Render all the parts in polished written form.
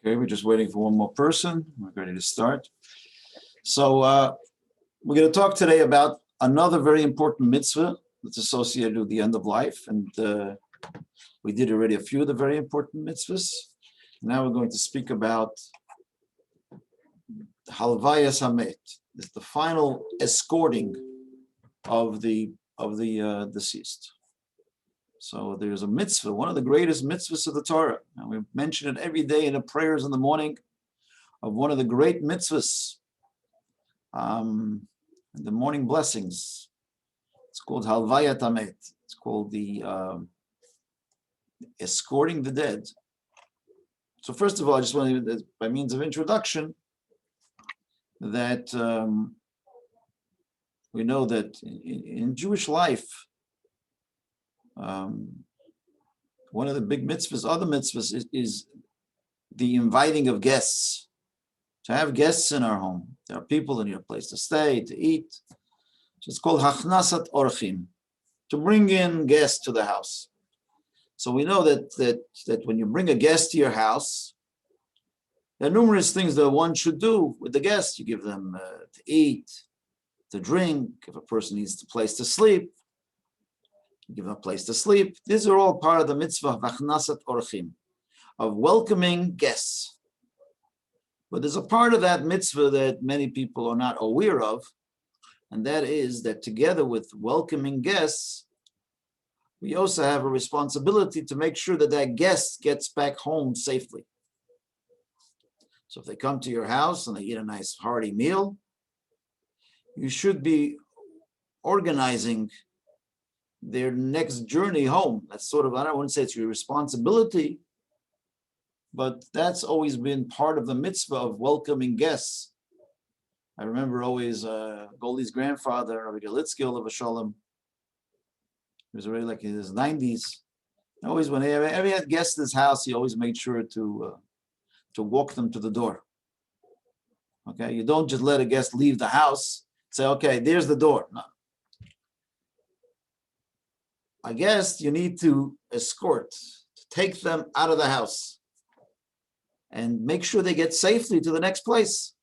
Okay, we're just waiting for one more person. We're ready to start. So we're going to talk today about another very important mitzvah that's associated with the end of life. And we did already a few of the very important mitzvahs. Now we're going to speak about Halvayas Hamet. It's the final escorting of the deceased. So there's a mitzvah, one of the greatest mitzvahs of the Torah. And we mention it every day in the prayers in the morning of one of the great mitzvahs, the morning blessings. It's called Halvayat Hamet. It's called the Escorting the Dead. So first of all, I just want to, by means of introduction, that we know that in Jewish life, one of the big mitzvahs, other mitzvahs, is the inviting of guests. To have guests in our home. There are people in your place to stay, to eat. So it's called Hachnasat Orchim, to bring in guests to the house. So we know that when you bring a guest to your house, there are numerous things that one should do with the guests. You give them to eat, to drink. If a person needs a place to sleep, you give them a place to sleep. These are all part of the mitzvah of Hachnasat Orchim, of welcoming guests. But there's a part of that mitzvah that many people are not aware of, and that is that together with welcoming guests, we also have a responsibility to make sure that that guest gets back home safely. So if they come to your house and they eat a nice hearty meal, you should be organizing their next journey home. That's sort of, I don't want to say it's your responsibility, but that's always been part of the mitzvah of welcoming guests. I remember always Goldie's grandfather, Rabbi Galitzki of Shalom. He was already like in his 90s. Always, whenever he had guests in his house, he always made sure to walk them to the door. Okay, you don't just let a guest leave the house, say, okay, there's the door. No. A guest, you need to escort, to take them out of the house and make sure they get safely to the next place.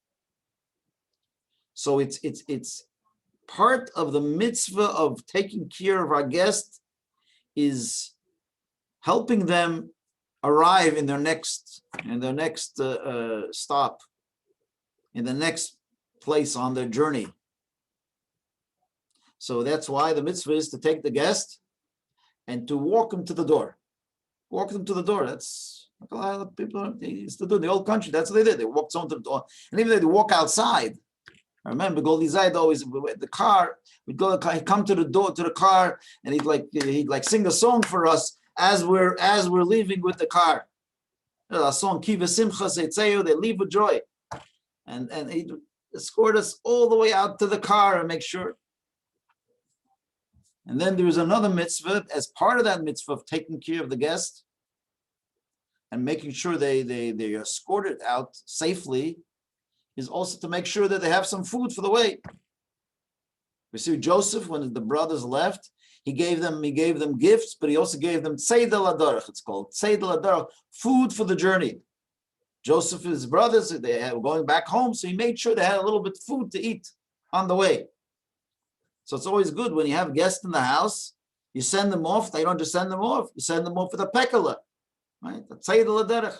So it's part of the mitzvah of taking care of our guest is helping them arrive in their next stop, in the next place on their journey. So that's why the mitzvah is to take the guest and to walk them to the door. Walk them to the door. That's like a lot of people used to do in the old country. That's what they did. They walked someone to the door, and even they walk outside. I remember Goldie Zaid always the car. We'd go. He'd come to the door to the car, and he'd like sing a song for us as we're leaving with the car. A song Kiva Simcha Seitzeyu. They leave with joy, and he'd escort us all the way out to the car and make sure. And then there is another mitzvah as part of that mitzvah of taking care of the guest and making sure they are escorted out safely, is also to make sure that they have some food for the way. We see Joseph, when the brothers left, he gave them gifts, but he also gave them tzedel adarach. It's called tzedel adarach, food for the journey. Joseph and his brothers, they were going back home, so he made sure they had a little bit of food to eat on the way. So it's always good when you have guests in the house, you send them off. They don't just send them off, you send them off with a pekala, right? The tzedel adarach.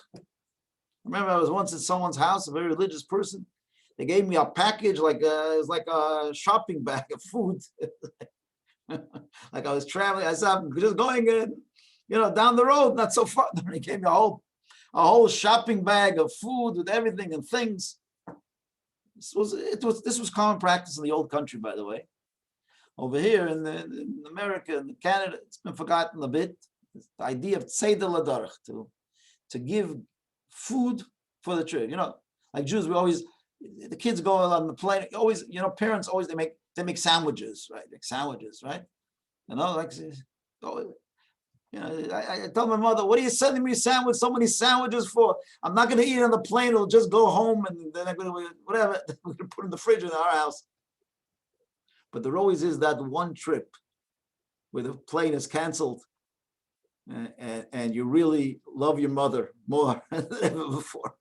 Remember, I was once in someone's house, a very religious person. They gave me a package it was like a shopping bag of food. Like I was traveling, I said, I'm just going down the road, not so far. They gave me a whole shopping bag of food with everything and things. This was common practice in the old country, by the way. Over here in America and Canada, it's been forgotten a bit. It's the idea of tzedel adarach, to give food for the trip. Like Jews, the kids go on the plane. Always, parents always they make sandwiches, right? Make sandwiches, right? I tell my mother, "What are you sending me so many sandwiches for? I'm not going to eat on the plane. I'll just go home and then I'm going to whatever we're going to put in the fridge in our house." But there always is that one trip where the plane is canceled and you really love your mother more than ever before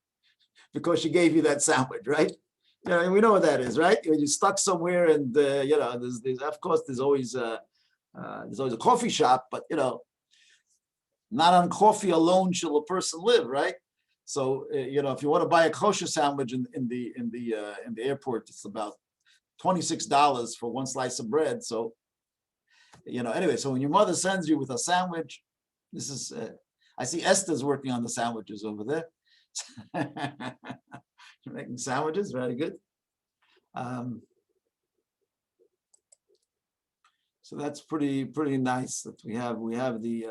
because she gave you that sandwich, right? You know, and we know what that is, right? When you're stuck somewhere, and you know, there's of course there's always a coffee shop, but you know, not on coffee alone shall a person live, right? So you know, if you want to buy a kosher sandwich in the airport, it's about $26 for one slice of bread. So you know, anyway, so when your mother sends you with a sandwich, this is I see Esther's working on the sandwiches over there. Making sandwiches, very good. So that's pretty nice that we have the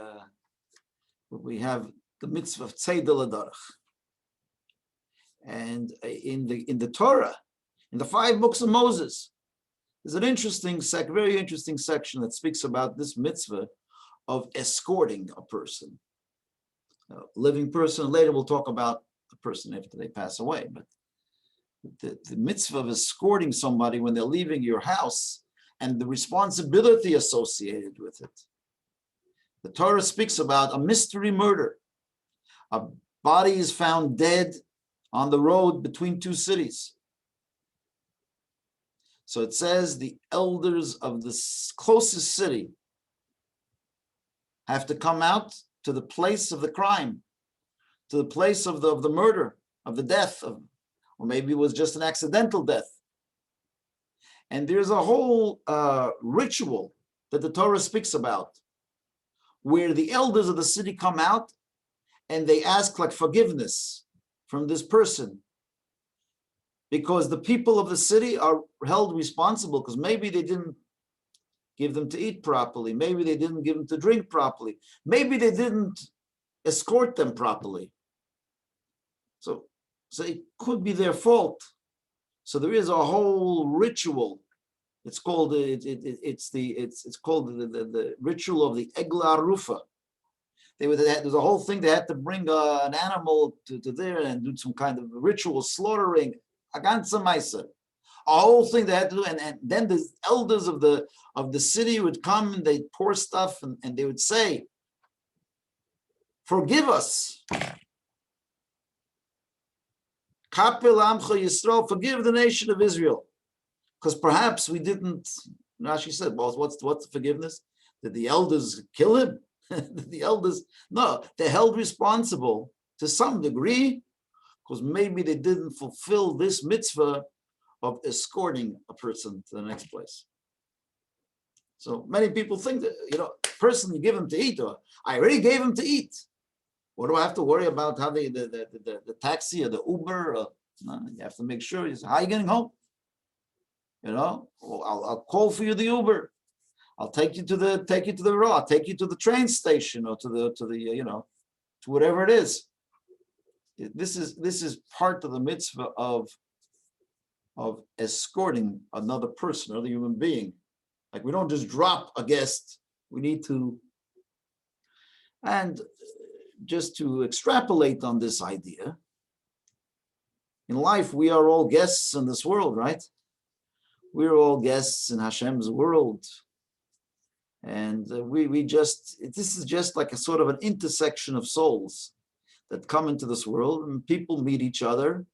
mitzvah of tzedel adarach. And in the Torah, in the 5 books of Moses, there's an interesting very interesting section that speaks about this mitzvah of escorting a person, a living person. Later we'll talk about the person after they pass away, but the mitzvah of escorting somebody when they're leaving your house and the responsibility associated with it. The Torah speaks about a mystery murder. A body is found dead on the road between 2 cities. So it says the elders of the closest city have to come out to the place of the crime, to the place of the murder, of the death, or maybe it was just an accidental death. And there's a whole ritual that the Torah speaks about, where the elders of the city come out and they ask like forgiveness from this person, because the people of the city are held responsible, because maybe they didn't give them to eat properly, maybe they didn't give them to drink properly, maybe they didn't escort them properly. So it could be their fault. So there is a whole ritual. It's called it's called the ritual of the Egla Rufa. There's a whole thing. They had to bring an animal to there and do some kind of ritual slaughtering. A ganze Meise. A whole thing they had to do, and then the elders of the city would come and they'd pour stuff and they would say, "Forgive us. Kapel Amcha Yisrael, forgive the nation of Israel, because perhaps we didn't." Rashi said, "Well, what's the forgiveness? Did the elders kill him? Did the elders? No, they're held responsible to some degree, because maybe they didn't fulfill this mitzvah of escorting a person to the next place." So many people think that, you know, person you give him to eat, or I already gave him to eat. What do I have to worry about how the taxi or the Uber? No, you have to make sure. You say, "How are you getting home?" You know, well, I'll call for you the Uber. I'll take you to the road. I'll take you to the train station, or to the you know, to whatever it is. This is part of the mitzvah of escorting another person, another human being. Like, we don't just drop a guest. We need to, and just to extrapolate on this idea, in life we are all guests in this world, right? We're all guests in Hashem's world, and this is just like a sort of an intersection of souls that come into this world, and people meet each other.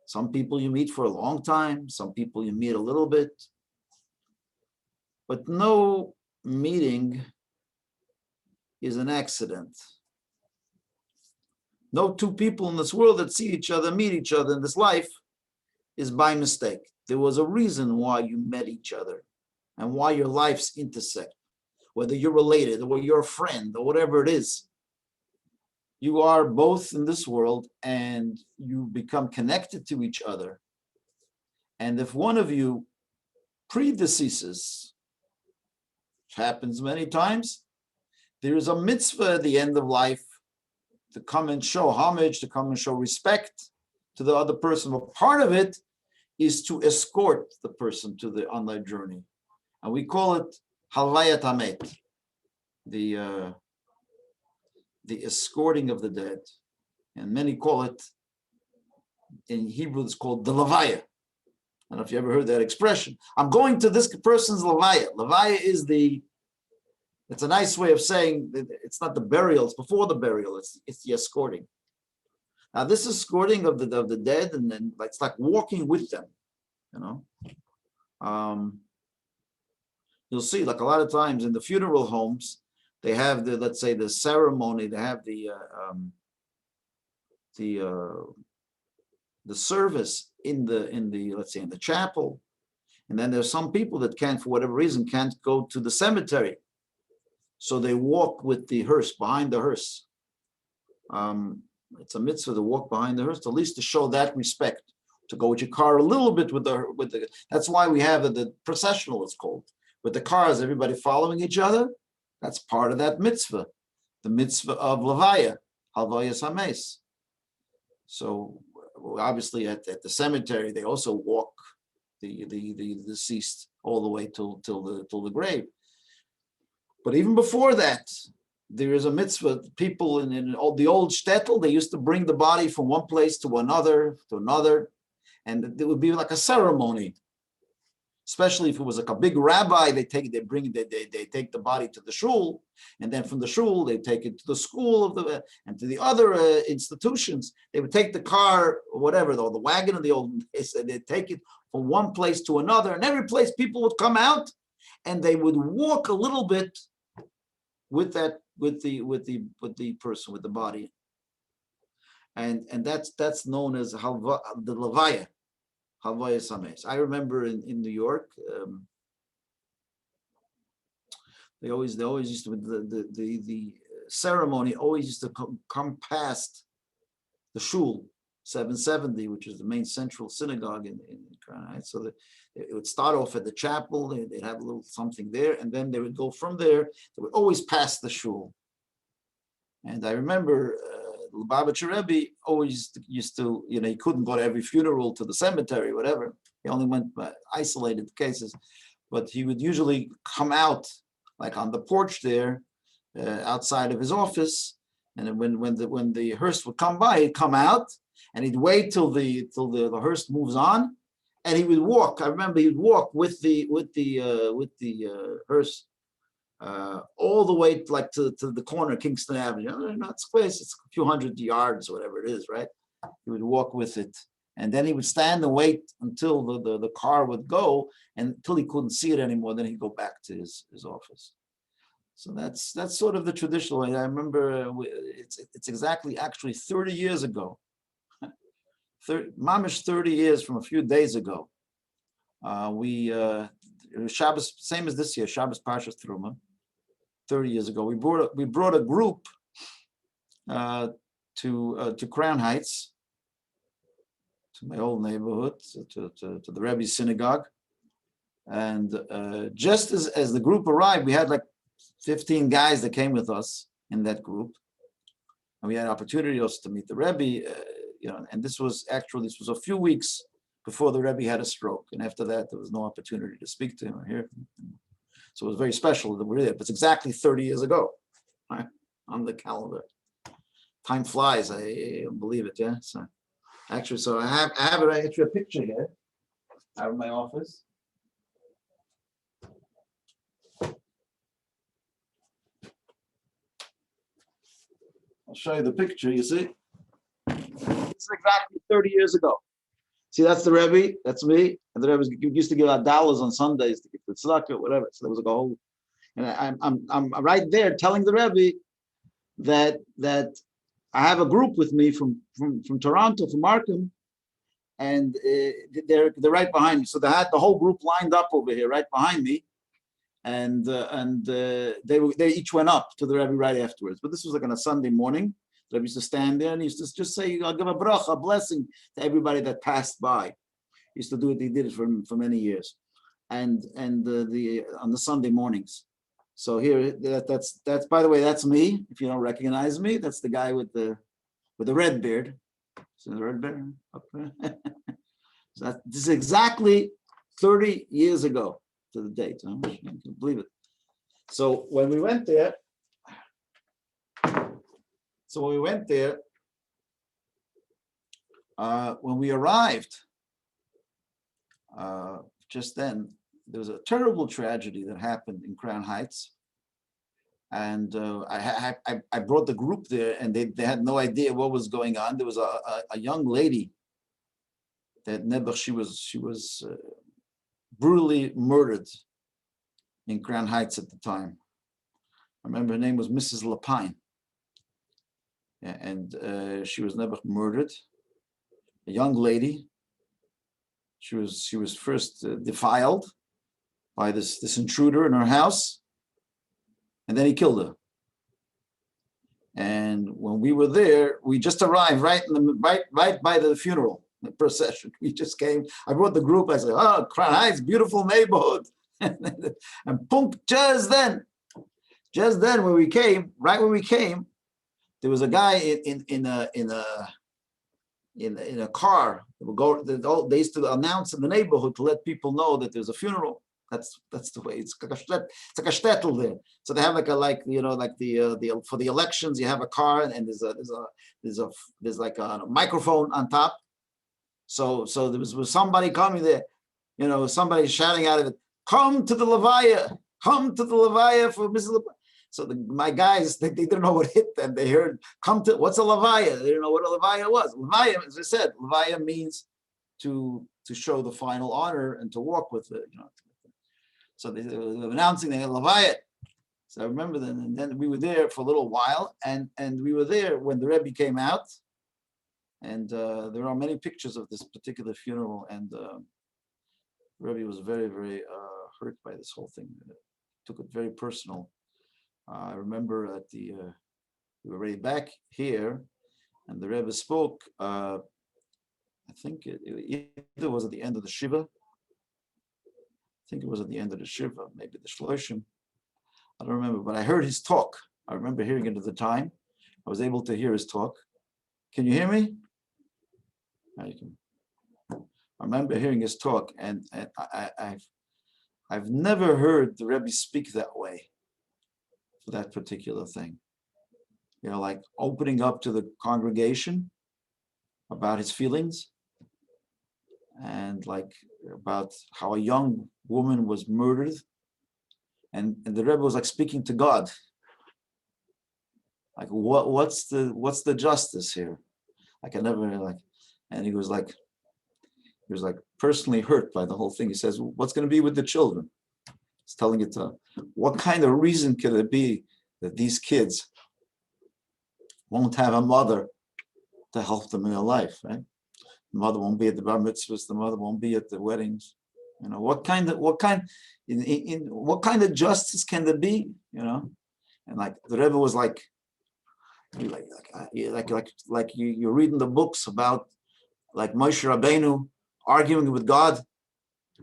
Some people you meet for a long time, some people you meet a little bit, but no meeting is an accident. No 2 people in this world that see each other, meet each other in this life, is by mistake. There was a reason why you met each other and why your lives intersect. Whether you're related or you're a friend or whatever it is, you are both in this world and you become connected to each other. And if one of you predeceases, which happens many times, there is a mitzvah at the end of life to come and show homage, to come and show respect to the other person. But part of it is to escort the person on their journey. And we call it Halvayat Hamet, the escorting of the dead. And many call it, in Hebrew, it's called the Levaya. I don't know if you ever heard that expression. I'm going to this person's Levaya. Levaya is the It's a nice way of saying that it's not the burial, it's before the burial, it's the escorting. Now this escorting of the dead, and then it's like walking with them, you know. You'll see, like a lot of times in the funeral homes, they have the, let's say, the ceremony, they have the service in the let's say in the chapel, and then there's some people that can't, for whatever reason, can't go to the cemetery, so they walk with the hearse, behind the hearse. It's a mitzvah to walk behind the hearse, at least to show that respect, to go with your car a little bit with the. That's why we have the processional, it's called, with the cars, everybody following each other. That's part of that mitzvah, the mitzvah of levaya, halvayas hames. So obviously at the cemetery, they also walk the deceased all the way till the grave. But even before that, there is a mitzvah. People in all the old shtetl, they used to bring the body from one place to another, and it would be like a ceremony. Especially if it was like a big rabbi, they take the body to the shul, and then from the shul they take it to the school and to the other institutions. They would take the car or whatever, or the wagon of the old days, and they'd take it from one place to another, and every place people would come out, and they would walk a little bit with the person, with the body, and that's known as the levaya. I remember in New York, they always used to, the ceremony always used to come past the shul 770, which is the main central synagogue in Crown Heights. So that it would start off at the chapel, they'd have a little something there, and then they would go from there. They would always pass the shul. And I remember Lubavitcher Rebbe always used to, he couldn't go to every funeral, to the cemetery, whatever. He only went by isolated cases, but he would usually come out like on the porch there, outside of his office. And when the hearse would come by, he'd come out and he'd wait till the hearse moves on, and he would walk. I remember he'd walk with the hearse. All the way like to the corner of Kingston Avenue. It's a few hundred yards, whatever it is, right? He would walk with it, and then he would stand and wait until the car would go, and until he couldn't see it anymore. Then he'd go back to his office. So that's sort of the traditional way. I remember it's exactly actually 30 years ago. Mamish 30 years from a few days ago. Shabbos, same as this year, Shabbos Parshas Teruma. 30 years ago, we brought a group to Crown Heights, to my old neighborhood, to the Rebbe's synagogue, and just as the group arrived, we had like 15 guys that came with us in that group, and we had opportunity also to meet the Rebbe, and this was a few weeks before the Rebbe had a stroke, and after that there was no opportunity to speak to him or hear from him. So it was very special that we're there. But it's exactly 30 years ago, right, on the calendar. Time flies. I don't believe it. Yeah. So actually, I have a picture here out of my office. I'll show you the picture. You see, it's exactly 30 years ago. See, that's the Rebbe, that's me, and the Rebbe used to give out dollars on Sundays to get the tzedakah, whatever. So there was like a whole, and I'm right there telling the Rebbe that I have a group with me from Toronto, from Markham, and they're right behind me. So they had the whole group lined up over here, right behind me, and they each went up to the Rebbe right afterwards. But this was like on a Sunday morning. The Rebbe used to stand there and he used to just say, "I'll give a bracha, a blessing to everybody that passed by." He used to do it. He did it for many years, and on the Sunday mornings. So here, that's by the way, that's me. If you don't recognize me, that's the guy with the red beard. See the red beard up there? So this is exactly 30 years ago to the date. Huh? I can't believe it. So when we went there. When we arrived, just then, there was a terrible tragedy that happened in Crown Heights. And I brought the group there, and they had no idea what was going on. There was a young lady that she was brutally murdered in Crown Heights at the time. I remember her name was Mrs. Lapine, and she was never murdered. A young lady. She was first defiled by this intruder in her house, and then he killed her. And when we were there, we just arrived right by the funeral, the procession. We just came. I brought the group. I said, "Oh, Crown Heights, beautiful neighborhood." And boom, just then when we came, there was a guy in a car. They used to announce in the neighborhood to let people know that there's a funeral. That's the way. It's like a shtetl there. So they have for the elections, you have a car, and there's like a microphone on top. So there was somebody coming there, somebody shouting out of it, "Come to the Levaya, come to the Levaya for Mrs. Levaya." So my guys, they didn't know what hit them. They heard, what's a Levaya? They didn't know what a Levaya was. Levaya, as I said, Levaya means to show the final honor and to walk with it. So they were announcing the Levaya. So I remember then, and then we were there for a little while, and we were there when the Rebbe came out, and there are many pictures of this particular funeral, and the Rebbe was very, very hurt by this whole thing. Took it very personal. I remember we were already back here, and the Rebbe spoke. I think it either was at the end of the Shiva. I think it was at the end of the Shiva, maybe the Shloshim. I don't remember, but I heard his talk. I remember hearing it at the time. I was able to hear his talk. Can you hear me? Now you can. I remember hearing his talk, and I've never heard the Rebbe speak that way for that particular thing. Like opening up to the congregation about his feelings, and like about how a young woman was murdered, and the Rebbe was like speaking to God. Like what's the justice here? Like I never like, and he was like personally hurt by the whole thing. He says, "What's going to be with the children?" He's telling it to, what kind of reason could it be that these kids won't have a mother to help them in their life, right? The mother won't be at the bar mitzvahs. The mother won't be at the weddings. What kind of justice can there be? And like the Rebbe was like you're reading the books about like Moshe Rabbeinu arguing with God.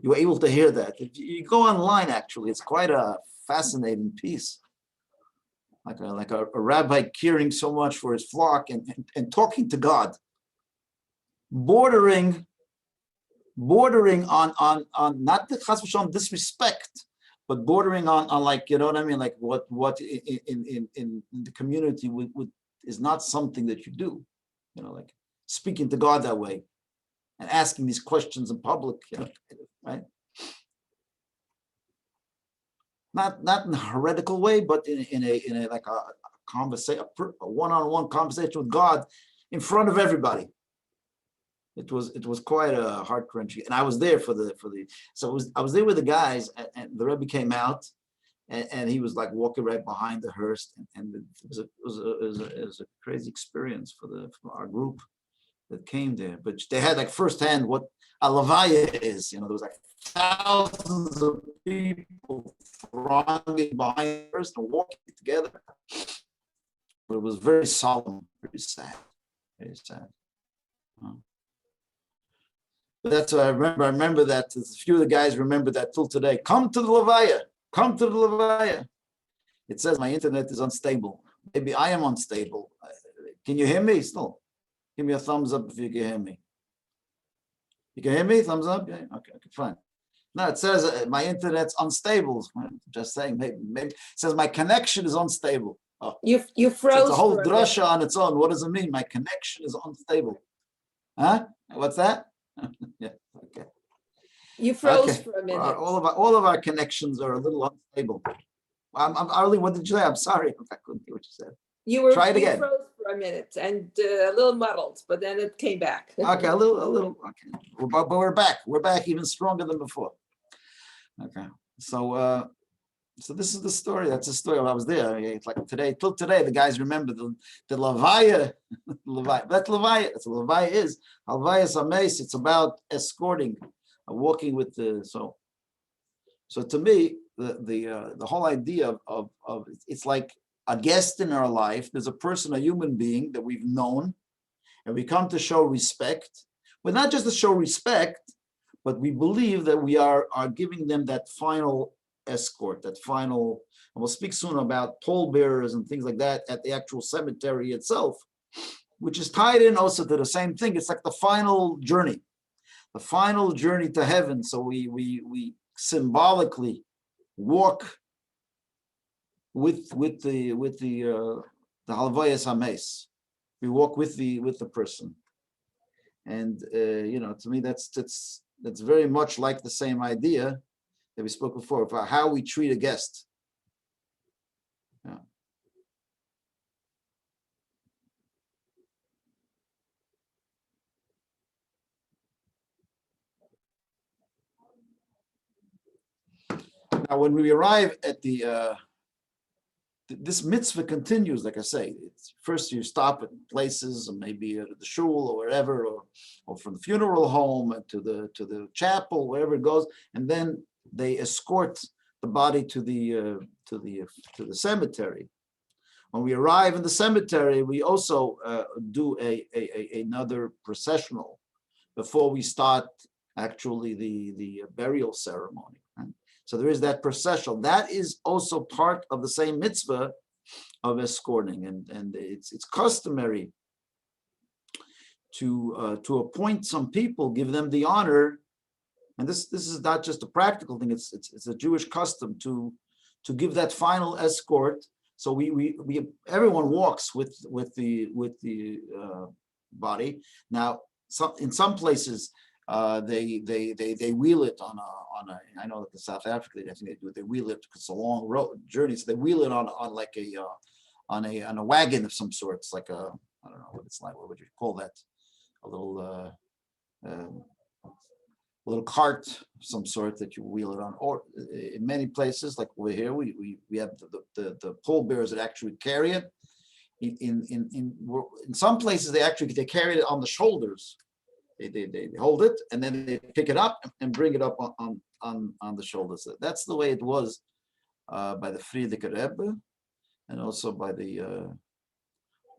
You were able to hear that. If you go online, actually, it's quite a fascinating piece. Like a rabbi caring so much for his flock and talking to God, bordering on not the chas v'shalom disrespect, but bordering on like, you know what I mean, like what in the community is not something that you do, like speaking to God that way and asking these questions in public, right? Not in a heretical way, but in a like a conversation, a one-on-one conversation with God in front of everybody. It was quite a heart-wrenching, and I was there I was there with the guys, and the Rebbe came out, and he was like walking right behind the hearse, and it was a crazy experience for our group that came there. But they had like firsthand what a levaya is. There was like thousands of people thronging behind the hearse and walking together. But it was very solemn, very sad, very sad. But that's what I remember. I remember that. A few of the guys remember that till today. Come to the levaya. Come to the levaya. It says my internet is unstable. Maybe I am unstable. Can you hear me still? Give me a thumbs up if you can hear me. You can hear me? Thumbs up? Yeah. Okay, fine. No, it says my internet's unstable. Just saying, maybe it says my connection is unstable. Oh. You froze. It's a whole drasha on its own. What does it mean? My connection is unstable. Huh? What's that? Yeah. Okay. You froze for a minute. All of our connections are a little unstable. Arlie, what did you say? I'm sorry if I couldn't hear what you said. You Try it again. froze for a minute and a little muddled, but then it came back. Okay, a little. Okay, but we're back. We're back even stronger than before. Okay, so this is the story. That's the story. I was there. It's like till today, the guys remember the Levaya, Levaya. That's Levaya. That's what Levaya is. Levaya is a mace. It's about escorting, walking with the So to me, the whole idea of it's like a guest in our life. There's a person, a human being that we've known, and we come to show respect, but not just to show respect, but we believe that we are giving them that final escort, that final, and we'll speak soon about pallbearers and things like that at the actual cemetery itself, which is tied in also to the same thing. It's like the final journey to heaven. So we symbolically walk with the halvayas hames. We walk with the person, and to me that's very much like the same idea that we spoke before about how we treat a guest. Yeah. Now, when we arrive at this mitzvah continues, like I say, first you stop at places, or maybe at the shul or wherever, or from the funeral home to the chapel, wherever it goes, and then they escort the body to the cemetery. When we arrive in the cemetery, we also do another processional before we start actually the burial ceremony. Right? So there is that processional. That is also part of the same mitzvah of escorting, and it's customary to appoint some people, give them the honor. And this is not just a practical thing; it's a Jewish custom to give that final escort. So we everyone walks with the body. Now, in some places they wheel it on a. I know that in South Africa, I think they wheel it because it's a long road journey. So they wheel it on like on a wagon of some sort. It's like I don't know what it's like. What would you call that? A little cart of some sort that you wheel it on. Or in many places, like over here, we have the pallbearers that actually carry it. In some places, they carry it on the shoulders. They hold it and then they pick it up and bring it up on the shoulders. That's the way it was by the Frierdiker Rebbe, and also by the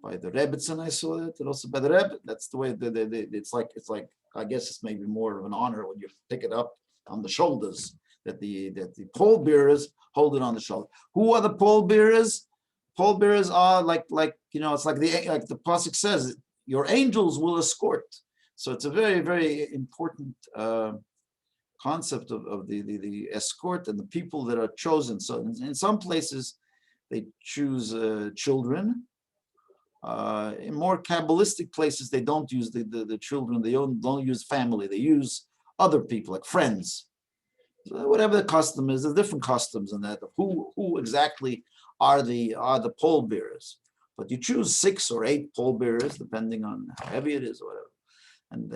Rebbetzin. I saw it, and also by the Rebbe. That's the way it's like. I guess it's maybe more of an honor when you pick it up on the shoulders. That the pallbearers hold it on the shoulder. Who are the pallbearers? Pallbearers are like it's like the pasuk says, your angels will escort. So it's a very, very important concept of the escort and the people that are chosen. So in some places, they choose children. In more Kabbalistic places, they don't use the children. They don't use family. They use other people, like friends. So whatever the custom is, there's different customs in that. Who exactly are the pallbearers? But you choose 6 or 8 pallbearers, depending on how heavy it is or whatever. And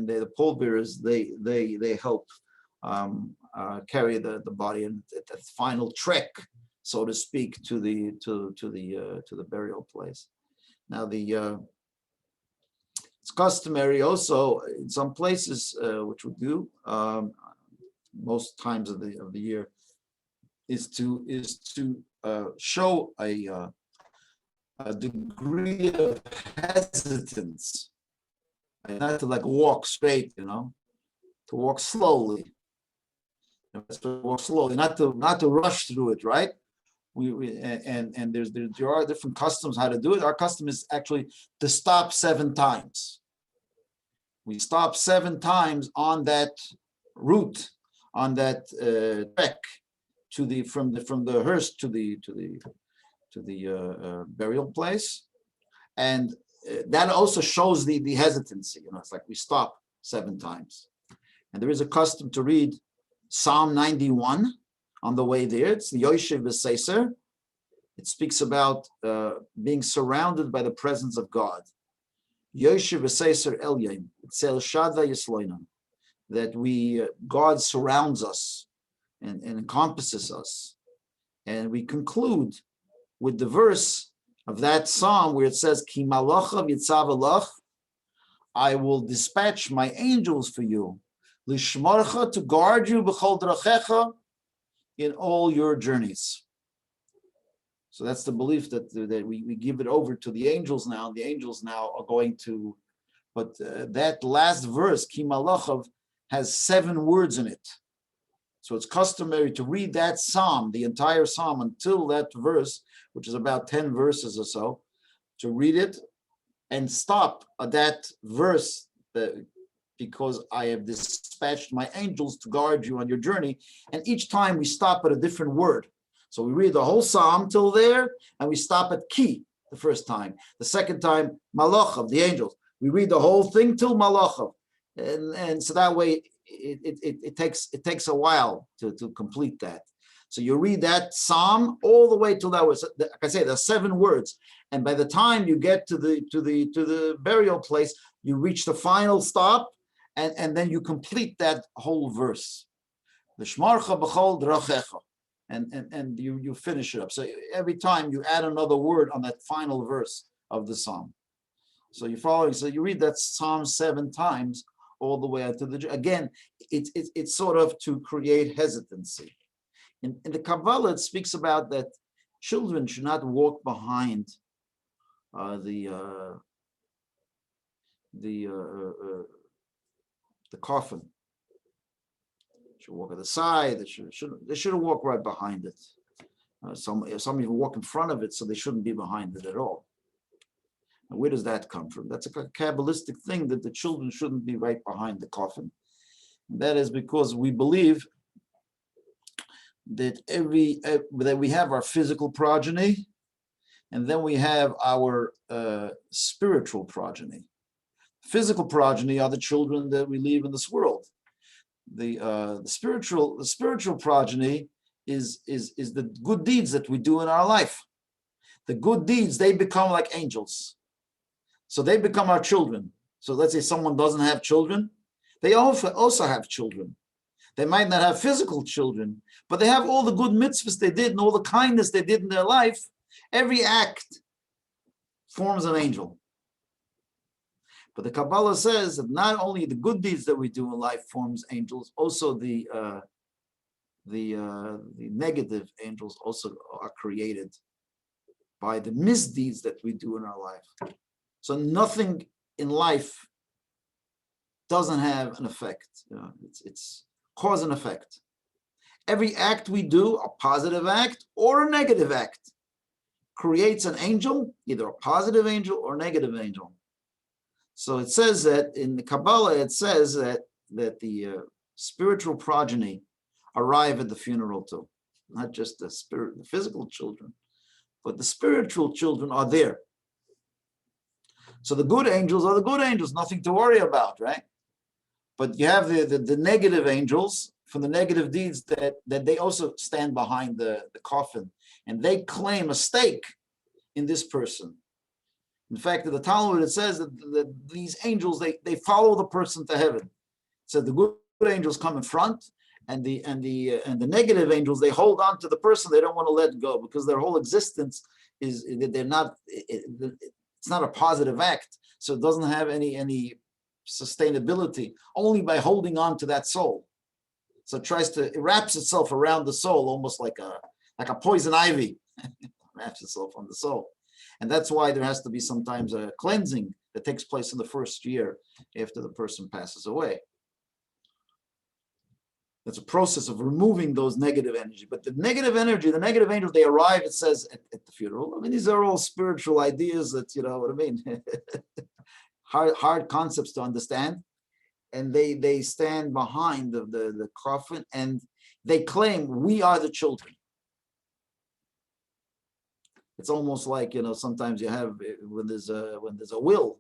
the pallbearers they help carry the body and the final trek, so to speak, to the burial place. Now it's customary also in some places, which we do most times of the year, is to show a degree of hesitance. Not to like walk straight, to walk slowly. Walk slowly, not to rush through it, right? And there are different customs how to do it. Our custom is actually to stop 7 times. We stop 7 times on that route, on that trek from the hearse to the burial place, and that also shows the hesitancy. It's like we stop 7 times. And there is a custom to read Psalm 91 on the way there. It's the Yoshev B'Seiser. It speaks about being surrounded by the presence of God. Yoshev B'Seiser Elyon. It's El Shadva Yisloinam. That God surrounds us and encompasses us. And we conclude with the verse of that psalm where it says, Ki malachav yitzav alach, I will dispatch my angels for you, lishmarcha, to guard you, b'chol drachecha, in all your journeys. So that's the belief that we give it over to the angels now. The angels now are going to, but that last verse, Ki malachav, has 7 words in it. So it's customary to read that psalm, the entire psalm, until that verse, which is about 10 verses or so, to read it and stop at that verse, because I have dispatched my angels to guard you on your journey. And each time we stop at a different word. So we read the whole psalm till there, and we stop at ki the first time. The second time, malachav, the angels. We read the whole thing till malachav. And so that way it takes a while to complete that. So you read that psalm all the way till that was, like I say, there's 7 words, and by the time you get to the burial place, you reach the final stop, and then you complete that whole verse. The shmarcha b'chol drachecha, and you finish it up. So every time you add another word on that final verse of the psalm. So you're following. So you read that psalm 7 times all the way out to the. Again, it's sort of to create hesitancy. In the Kabbalah, it speaks about that children should not walk behind the coffin. They should walk at the side. They shouldn't walk right behind it. Some even walk in front of it, so they shouldn't be behind it at all. And where does that come from? That's a Kabbalistic thing, that the children shouldn't be right behind the coffin. And that is because we believe that that we have our physical progeny, and then we have our spiritual progeny. Physical progeny are the children that we leave in this world. The spiritual progeny is the good deeds that we do in our life. The good deeds, they become like angels. So they become our children. So let's say someone doesn't have children, they also have children. They might not have physical children, but they have all the good mitzvahs they did and all the kindness they did in their life. Every act forms an angel. But the Kabbalah says that not only the good deeds that we do in life forms angels, also the negative angels also are created by the misdeeds that we do in our life. So nothing in life doesn't have an effect. It's cause and effect. Every act we do, a positive act or a negative act, creates an angel, either a positive angel or a negative angel. So it says that in the Kabbalah, it says that the spiritual progeny arrive at the funeral too. Not just the physical children, but the spiritual children are there. So the good angels are the good angels, nothing to worry about, right? But you have the negative angels from the negative deeds that they also stand behind the coffin, and they claim a stake in this person. In fact, in the Talmud, it says that these angels, they follow the person to heaven. So the good angels come in front, and the negative angels, they hold on to the person. They don't want to let go, because their whole existence is they're not. It's not a positive act, so it doesn't have any sustainability. Only by holding on to that soul. So it wraps itself around the soul, almost like a poison ivy, wraps itself on the soul. And that's why there has to be sometimes a cleansing that takes place in the first year after the person passes away. It's a process of removing those negative energy. But the negative angels, they arrive, it says, at the funeral. I mean, these are all spiritual ideas that, you know what I mean? hard concepts to understand. And they stand behind the coffin, and they claim, we are the children. It's almost like, sometimes you have, when there's a will,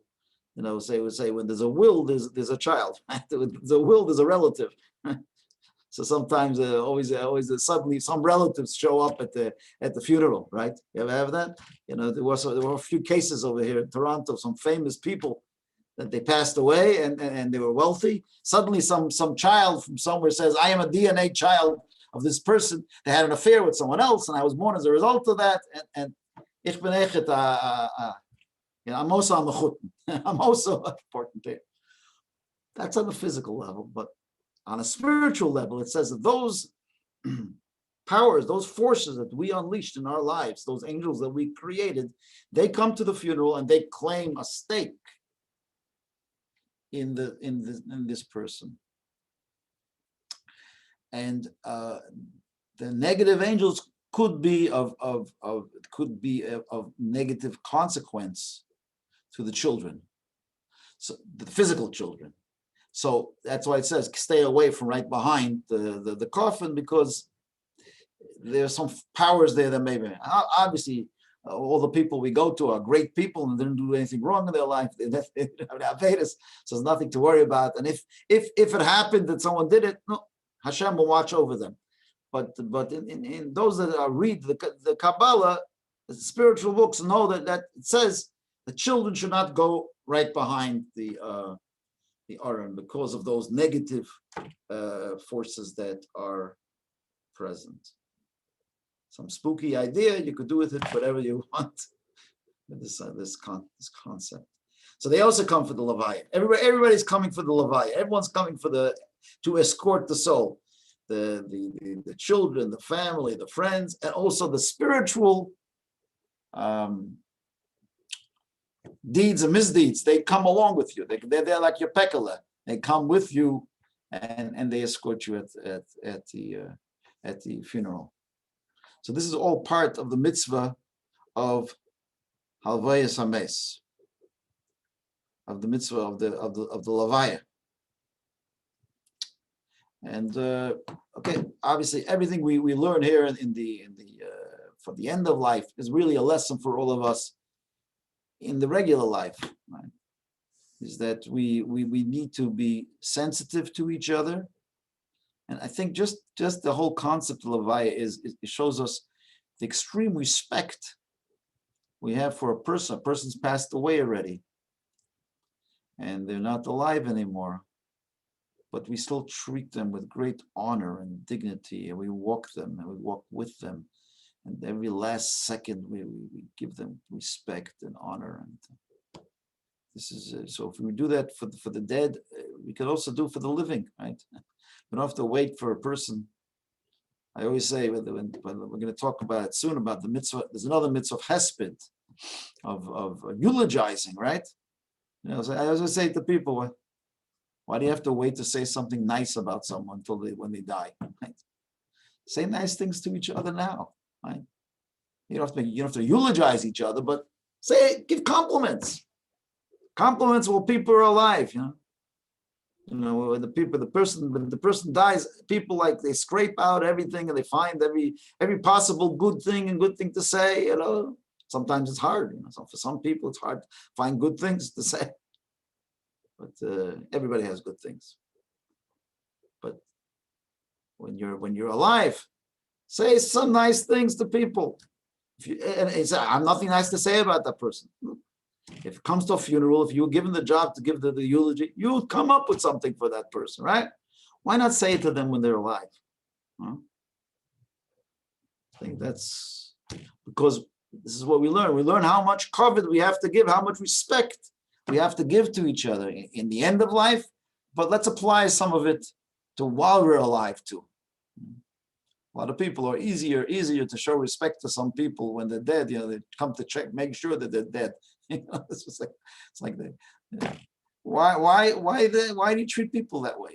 say when there's a will, there's a child. When there's a will, there's a relative. So sometimes always suddenly some relatives show up at the funeral, right? You ever have that? There were a few cases over here in Toronto, some famous people that they passed away and they were wealthy. Suddenly some child from somewhere says, I am a DNA child of this person. They had an affair with someone else and I was born as a result of that. And ich bin echt, I'm also on the chuten. I'm also important there. That's on the physical level, but on a spiritual level, it says that those powers, those forces that we unleashed in our lives, those angels that we created, they come to the funeral and they claim a stake in this person. And the negative angels could be of negative consequence to the children, so the physical children. So that's why it says stay away from right behind the coffin, because there's some powers there that maybe obviously all the people we go to are great people and didn't do anything wrong in their life. They don't have Vedas, so there's nothing to worry about. And if it happened that someone did it, no, Hashem will watch over them. But in those that read the Kabbalah, the spiritual books, know that it says the children should not go right behind the Aron because of those negative forces that are present. Some spooky idea, you could do with it whatever you want. This concept. So they also come for the Levaya. Everybody's coming for the Levaya. Everyone's coming to escort the soul, the children, the family, the friends, and also the spiritual deeds and misdeeds. They come along with you. They're like your pekala. They come with you, and they escort you at the funeral. So this is all part of the mitzvah of Halvayas Hames, of the mitzvah of the Levaya. And okay, obviously everything we learn here in the for the end of life is really a lesson for all of us in the regular life, right? Is that we need to be sensitive to each other. And I think just the whole concept of Levaya it shows us the extreme respect we have for a person. A person's passed away already, and they're not alive anymore, but we still treat them with great honor and dignity, and we walk them and we walk with them, and every last second we give them respect and honor. And this is so. If we do that for the dead, we could also do for the living, right? We don't have to wait for a person. I always say, when we're going to talk about it soon, about the mitzvah, there's another mitzvah of hesped, of eulogizing, right? So I always say to people, why do you have to wait to say something nice about someone when they die? Right? Say nice things to each other now, right? You don't have to eulogize each other, but give compliments. Compliments while people are alive, when the person dies, people they scrape out everything and they find every possible good thing to say, Sometimes it's hard, So for some people it's hard to find good things to say. But everybody has good things. But when you're alive, say some nice things to people. And I have nothing nice to say about that person. If it comes to a funeral, if you were given the job to give the eulogy, you would come up with something for that person, right? Why not say it to them when they're alive? Huh? I think that's because this is what we learn. We learn how much kavod we have to give, how much respect we have to give to each other in the end of life. But let's apply some of it to while we're alive too. A lot of people are easier to show respect to some people when they're dead. They come to check, make sure that they're dead. It's like that. Why do you treat people that way?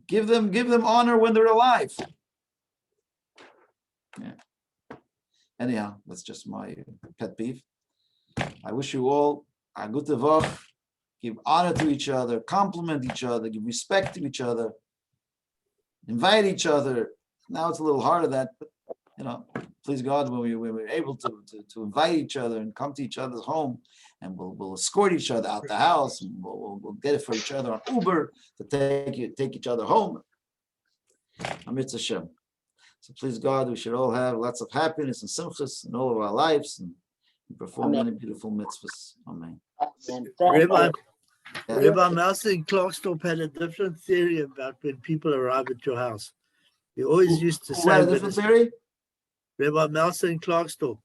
Give them honor when they're alive. Yeah. Anyhow, that's just my pet peeve. I wish you all a good tevach. Give honor to each other, compliment each other, give respect to each other, invite each other. Now it's a little harder that, but please God, when we were able to invite each other and come to each other's home and we'll escort each other out the house, and we'll get it for each other on Uber to take each other home. Amitz Hashem. So please God, we should all have lots of happiness and simchas in all of our lives and perform many beautiful mitzvahs. Amen. Rabbi Master in Clarksdorp had a different theory about when people arrive at your house. He always used to say, a different theory? Rabbi Master in Clarksdorp,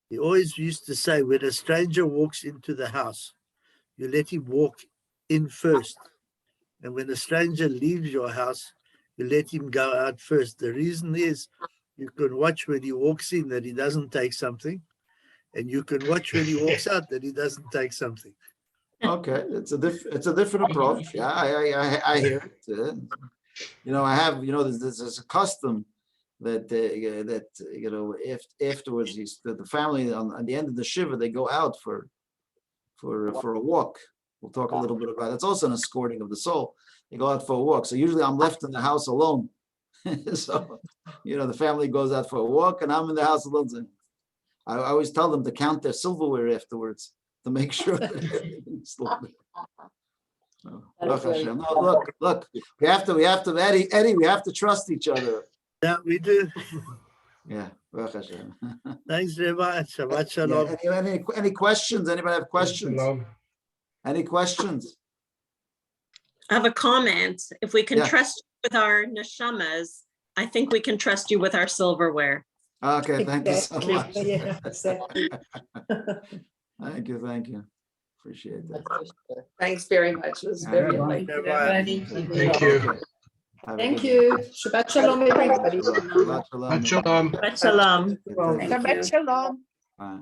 he always used to say, when a stranger walks into the house, you let him walk in first. And when a stranger leaves your house, you let him go out first. The reason is you can watch when he walks in that he doesn't take something, and you can watch when he walks out that he doesn't take something. Okay, it's a different approach. Yeah, I hear it. I have, there's a custom that if afterwards the family on the end of the shiva, they go out for a walk. We'll talk a little bit about it. It's also an escorting of the soul. They go out for a walk. So usually I'm left in the house alone. So the family goes out for a walk and I'm in the house alone. So I always tell them to count their silverware afterwards to make sure that everything's still there. No, look, we have to, Eddie, we have to trust each other. Yeah, we do. Yeah. Thanks, Rabbi. Shabbat shalom. Yeah, any questions? Anybody have questions? Any questions? I have a comment. If we can trust you with our neshamas, I think we can trust you with our silverware. Okay, thank you so much. Yeah, exactly. Thank you. Appreciate that. Thanks very much. It was very enlightening. Thank you. Thank you. Shabbat shalom, everybody. Shabbat shalom. Shalom. Shabbat shalom. Shabbat shalom. Bye.